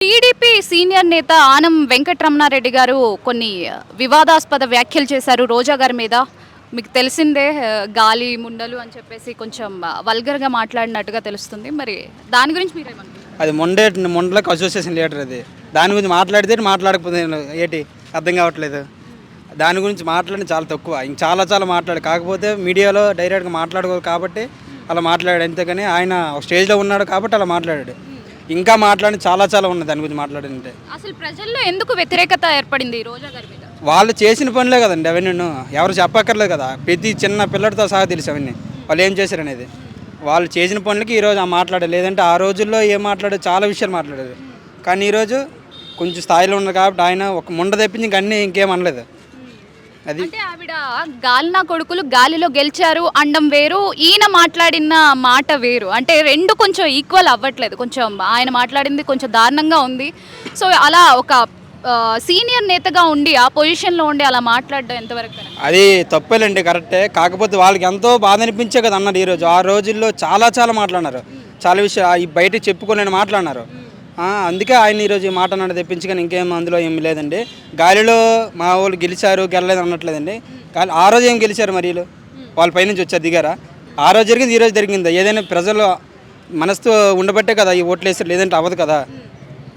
TDP senior నేత ఆనం వెంకటరమణారెడ్డి గారు కొన్ని వివాదాస్పద వ్యాఖ్యలు చేశారు రోజా గారి మీద. మీకు తెలిసిందే గాలి ముండలు అని చెప్పేసి కొంచెం వల్గర్గా మాట్లాడినట్టుగా తెలుస్తుంది. మరి దాని గురించి మీరేమంటారు? అది మొండలకు అసోసియేషన్ లీడర్ అది. దాని గురించి మాట్లాడితే మాట్లాడకపోతే ఏంటి అర్థం కావట్లేదు. దాని గురించి మాట్లాడిన చాలా తక్కువ, ఇంక చాలా మాట్లాడు. కాకపోతే మీడియాలో డైరెక్ట్గా మాట్లాడుకోదు కాబట్టి అలా మాట్లాడాడు. అంతేకాని ఆయన స్టేజ్లో ఉన్నాడు కాబట్టి అలా మాట్లాడాడు. ఇంకా మాట్లాడి చాలా ఉన్నది దాని గురించి మాట్లాడాలంటే. అసలు ప్రజల్లో ఎందుకు వ్యతిరేకత ఏర్పడింది రోజా గారి మీద? వాళ్ళు చేసిన పనులే కదండి అవన్నీ, ఎవరు చెప్పక్కర్లేదు కదా. ప్రతి చిన్న పిల్లడితో సహా తెలుసు అవన్నీ వాళ్ళు ఏం చేశారు అనేది. వాళ్ళు చేసిన పనులకి ఈరోజు మాట్లాడారు. లేదంటే ఆ రోజుల్లో ఏం మాట్లాడారు, చాలా విషయాలు మాట్లాడారు. కానీ ఈరోజు కొంచెం స్థాయిలో ఉన్నారు కాబట్టి ఆయన ఒక ముండ తెప్పించి ఇంకేం అనలేదు. అది అంటే ఆవిడ గాలినా కొడుకులు గాలిలో గెలిచారు అండం వేరు, ఈయన మాట్లాడిన మాట వేరు. అంటే రెండు కొంచెం ఈక్వల్ అవ్వట్లేదు. కొంచెం ఆయన మాట్లాడింది కొంచెం దారుణంగా ఉంది. సో అలా ఒక సీనియర్ నేతగా ఉండి ఆ పొజిషన్లో ఉండి అలా మాట్లాడడం ఎంతవరకు? అది తప్పేలండి, కరెక్టే. కాకపోతే వాళ్ళకి ఎంతో బాధ అనిపించే కదా అన్నారు ఈరోజు. ఆ రోజుల్లో చాలా మాట్లాడినారు, చాలా విషయాలు ఈ బయట చెప్పుకోలేని మాట్లాడినారు. అందుకే ఆయన ఈరోజు ఈ మాట అన్నాడు తెప్పించి, కానీ ఇంకేం అందులో ఏం లేదండి. గాలిలో మా వాళ్ళు గెలిచారు అనట్లేదండి. కానీ ఆ రోజు ఏం గెలిచారు మరి వీళ్ళు? వాళ్ళ పైనుంచి వచ్చారు, దిగారా? ఆ రోజు జరిగింది ఈ రోజు జరిగిందా? ఏదైనా ప్రజలు మనసుతో ఉండబట్టే కదా ఈ ఓట్లు వేసారు, లేదంటే అవ్వదు కదా.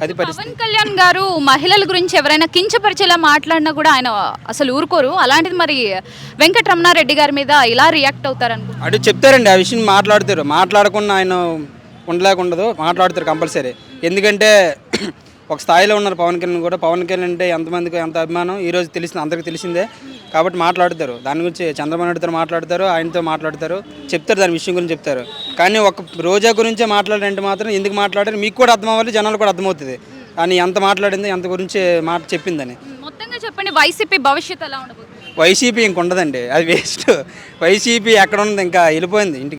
అది పరిస్థితి. పవన్ కళ్యాణ్ గారు మహిళల గురించి ఎవరైనా కించపరిచేలా మాట్లాడినా కూడా ఆయన అసలు ఊరుకోరు. అలాంటిది మరి వెంకటరమణారెడ్డి గారి మీద ఇలా రియాక్ట్ అవుతారనుకో. అటు చెప్తారండి, ఆ విషయం మాట్లాడతారు. మాట్లాడకుండా ఆయన ఉండదు, మాట్లాడతారు కంపల్సరీ. ఎందుకంటే ఒక స్థాయిలో ఉన్నారు పవన్ కళ్యాణ్ కూడా. పవన్ కళ్యాణ్ అంటే ఎంతమందికి ఎంత అభిమానం ఈరోజు తెలిసింది, అందరికీ తెలిసిందే కాబట్టి మాట్లాడతారు. దాని గురించి చంద్రబాబు నాయుడుతో మాట్లాడతారు, ఆయనతో మాట్లాడతారు, చెప్తారు, దాని విషయం గురించి చెప్తారు. కానీ ఒక రోజా గురించే మాట్లాడారంటే మాత్రం ఎందుకు మాట్లాడారు మీకు కూడా అర్థం అవ్వాలి, జనాలు కూడా అర్థమవుతుంది అని ఎంత మాట్లాడింది, ఎంత గురించి మాట చెప్పిందని. మొత్తంగా చెప్పండి, వైసీపీ భవిష్యత్తు ఎలా ఉండబోతుంది? వైసీపీ ఇంక ఉండదండి, అది వేస్ట్. వైసీపీ ఎక్కడ ఉంది, ఇంకా వెళ్ళిపోయింది ఇంటికి.